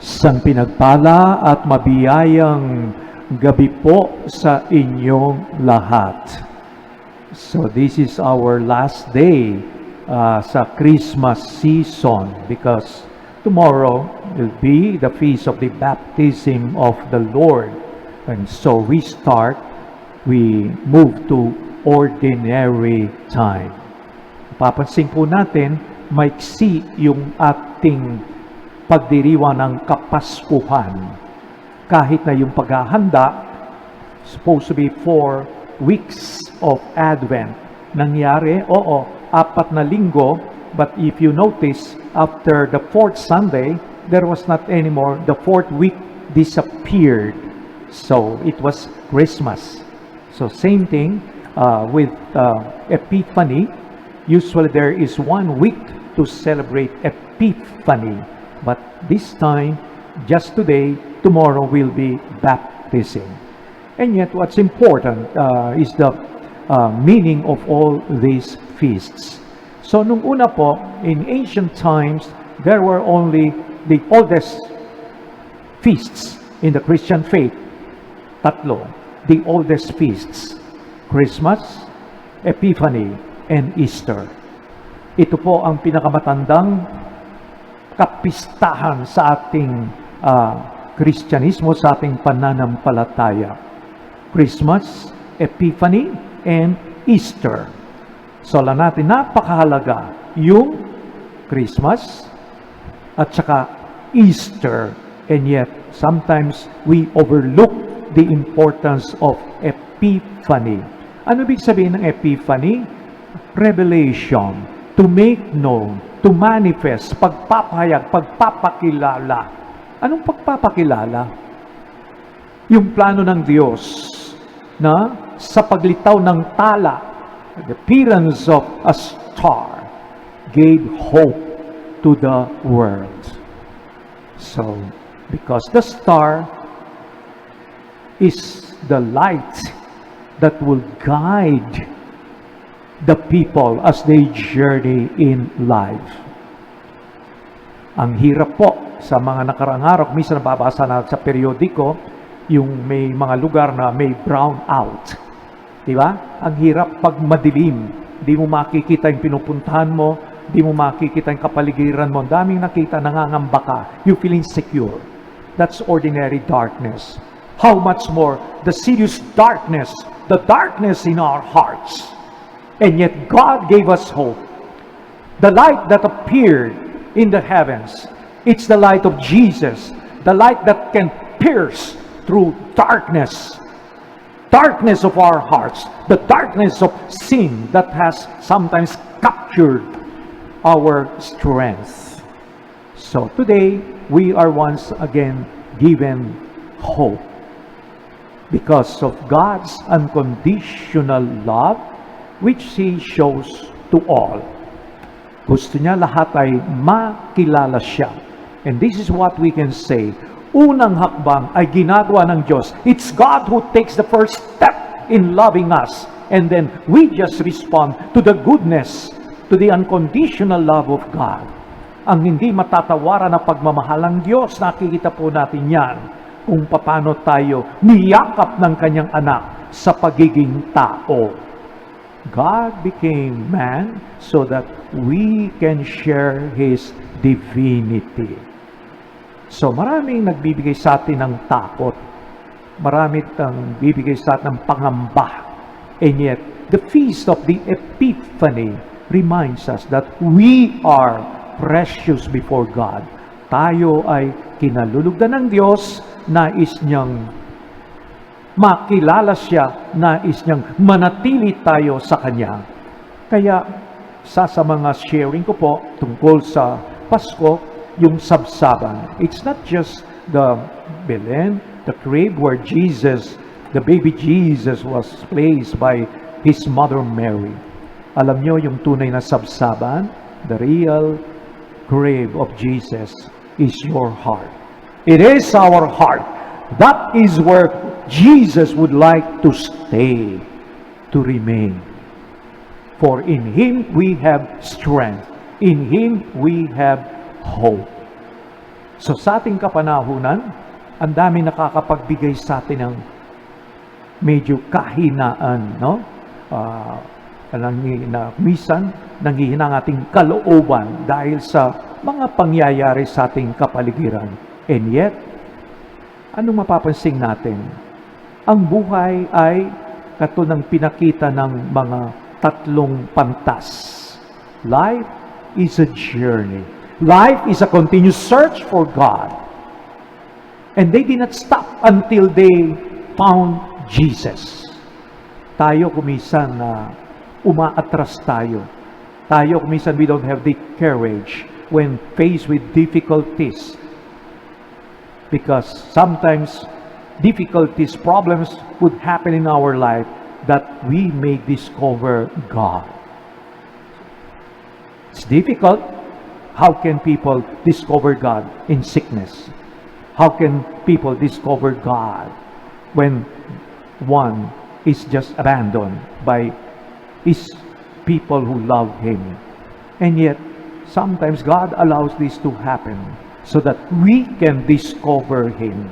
Isang pinagpala at mabiyayang gabi po sa inyong lahat. So this is our last day sa Christmas season because tomorrow will be the feast of the baptism of the Lord. And so we move to ordinary time. Papansin po natin, maiksi yung ating pagdiriwang ng Kapaskuhan. Kahit na yung paghahanda, supposed to be 4 weeks of Advent. Nangyari, 4 na linggo, but if you notice, after the 4th Sunday, there was not anymore, the 4th week disappeared. So, it was Christmas. So, same thing with Epiphany. Usually, there is 1 week to celebrate Epiphany. But this time, just today, tomorrow will be baptism. And yet, what's important is the meaning of all these feasts. So, nung una po, in ancient times, there were only the oldest feasts in the Christian faith. Tatlo, the oldest feasts. Christmas, Epiphany, and Easter. Ito po ang pinakamatandang kapistahan sa ating Kristyanismo, sa ating pananampalataya. Christmas, Epiphany, and Easter. So, alam natin, napakahalaga yung Christmas at saka Easter. And yet, sometimes we overlook the importance of Epiphany. Ano ibig sabihin ng Epiphany? Revelation, to make known, to manifest, pagpapahayag, pagpapakilala. Anong pagpapakilala? Yung plano ng Diyos na sa paglitaw ng tala, the appearance of a star gave hope to the world. So, because the star is the light that will guide the people as they journey in life. Ang hirap po sa mga nakarang araw, minsan nababasa na sa periodiko, yung may mga lugar na may brown out. Diba? Ang hirap pag madilim. Di mo makikita yung pinupuntahan mo, di mo makikita yung kapaligiran mo. Ang daming nakita, nangangamba ka. You feel insecure. That's ordinary darkness. How much more the serious darkness, the darkness in our hearts. And yet God gave us hope. The light that appeared in the heavens, it's the light of Jesus. The light that can pierce through darkness. Darkness of our hearts. The darkness of sin that has sometimes captured our strength. So today, we are once again given hope. Because of God's unconditional love, which He shows to all. Gusto niya lahat ay makilala siya. And this is what we can say. Unang hakbang ay ginagawa ng Diyos. It's God who takes the first step in loving us. And then we just respond to the goodness, to the unconditional love of God. Ang hindi matatawaran na pagmamahal ng Diyos, nakikita po natin yan kung paano tayo niyakap ng kanyang anak sa pagiging tao. God became man so that we can share His divinity. So maraming nagbibigay sa atin ng takot. Maraming nagbibigay sa atin ng pangamba. And yet, the feast of the Epiphany reminds us that we are precious before God. Tayo ay kinalulugdan ng Diyos, nais niyang makilala siya, nais niyang manatili tayo sa Kanya. Kaya, sa mga sharing ko po tungkol sa Pasko, yung sabsaban. It's not just the Belen, the crib where Jesus, the baby Jesus was placed by His mother Mary. Alam nyo yung tunay na sabsaban, the real crib of Jesus is your heart. It is our heart. That is where Jesus would like to stay, to remain. For in Him we have strength. In Him we have hope. So sa ating kapanahunan, ang dami nakakapagbigay sa atin ng medyo kahinaan, no? Minsan, nanghihina ang ating kalooban dahil sa mga pangyayari sa ating kapaligiran. And yet, anong mapapansin natin? Ang buhay ay katulad ng pinakita ng mga tatlong pantas. Life is a journey. Life is a continuous search for God. And they did not stop until they found Jesus. Tayo kumisan na umaatras tayo. Tayo kumisan we don't have the courage when faced with difficulties. Because sometimes difficulties, problems would happen in our life that we may discover God. It's difficult. How can people discover God in sickness? How can people discover God when one is just abandoned by his people who love Him? And yet, sometimes God allows this to happen so that we can discover Him.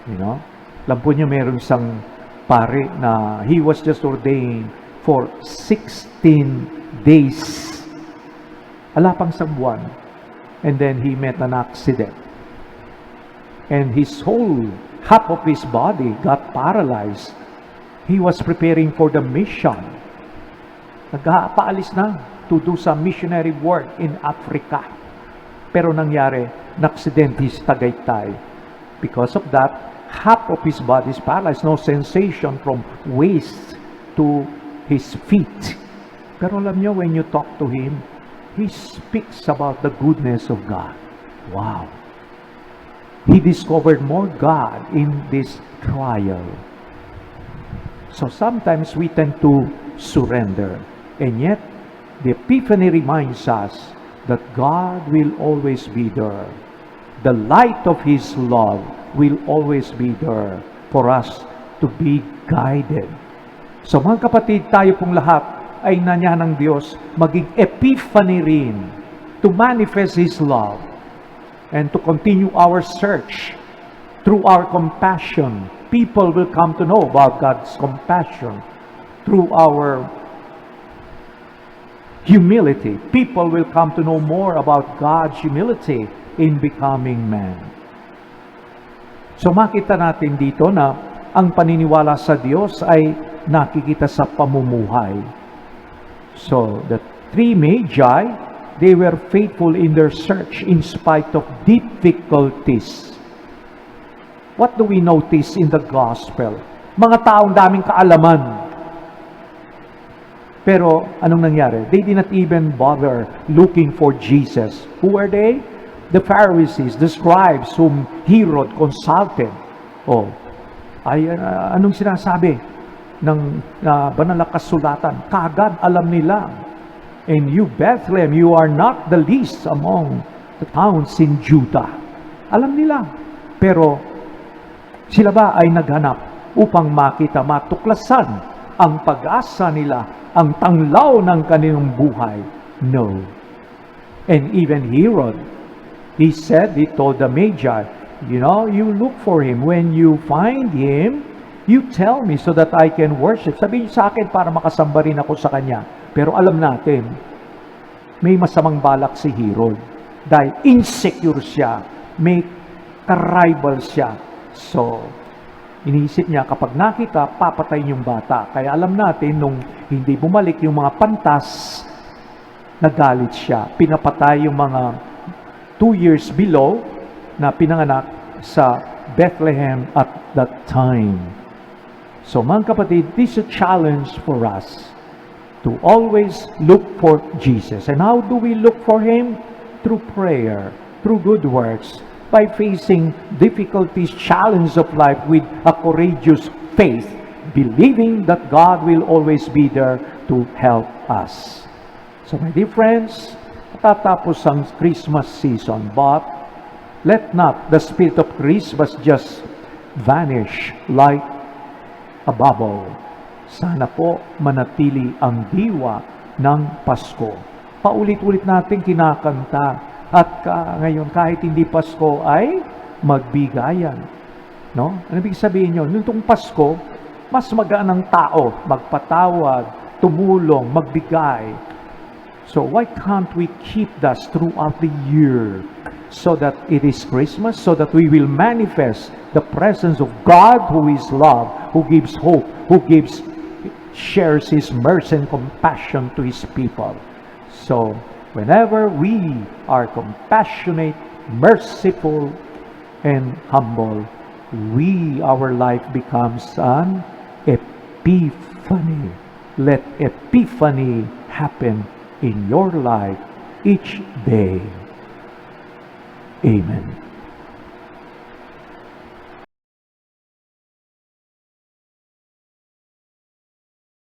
You know? Alam po niyo, meron isang pare na he was just ordained for 16 days. Ala pang isang buwan. And then he met an accident. And his whole, half of his body got paralyzed. He was preparing for the mission. Nagpaalis na to do some missionary work in Africa. Pero nangyari, na-aksidente sa Tagaytay. Because of that, half of his body is paralyzed. No sensation from waist to his feet. Pero alam niyo, when you talk to him, he speaks about the goodness of God. Wow! He discovered more God in this trial. So sometimes we tend to surrender. And yet, the Epiphany reminds us that God will always be there. The light of His love will always be there for us to be guided. So mga kapatid, tayo pong lahat ay nanya ng Diyos maging epiphany rin to manifest His love and to continue our search through our compassion. People will come to know about God's compassion through our humility. People will come to know more about God's humility in becoming man. So makita natin dito na ang paniniwala sa Diyos ay nakikita sa pamumuhay. So, the three magi, they were faithful in their search in spite of difficulties. What do we notice in the gospel? Mga taong daming kaalaman. Pero, anong nangyari? They did not even bother looking for Jesus. Who are they? The Pharisees, the scribes whom Herod consulted. Anong sinasabi ng banal na kasulatan? Kagad alam nila. And you, Bethlehem, you are not the least among the towns in Judah. Alam nila. Pero sila ba ay naghanap upang makita, matuklasan ang pag-asa nila, ang tanglaw ng kanilang buhay? No. And even Herod, he told the Magi, you look for Him. When you find Him, you tell me so that I can worship. Sabihin niyo sa akin para makasamba rin ako sa Kanya. Pero alam natin, may masamang balak si Herod. Dahil insecure siya. May ka-rival siya. So, iniisip niya, kapag nakita, papatayin yung bata. Kaya alam natin, nung hindi bumalik yung mga pantas, nagalit siya. Pinapatay yung mga 2 years below na pinanganak sa Bethlehem at that time. So mga kapatid, this is a challenge for us to always look for Jesus. And how do we look for Him? Through prayer, through good works, by facing difficulties, challenges of life with a courageous faith, believing that God will always be there to help us. So my dear friends, tatapos ang Christmas season, but let not the spirit of Christmas just vanish like a bubble. Sana po manatili ang diwa ng Pasko. Paulit-ulit natin kinakanta, At ngayon, kahit hindi Pasko, ay magbigayan. No? Ano ibig sabihin nyo? Nitong Pasko, mas magaan ang tao, magpatawad, tumulong, magbigay. So why can't we keep that throughout the year? So that it is Christmas, so that we will manifest the presence of God who is love, who gives hope, who shares His mercy and compassion to His people. So, whenever we are compassionate, merciful, and humble, our life becomes an epiphany. Let epiphany happen in your life each day. Amen.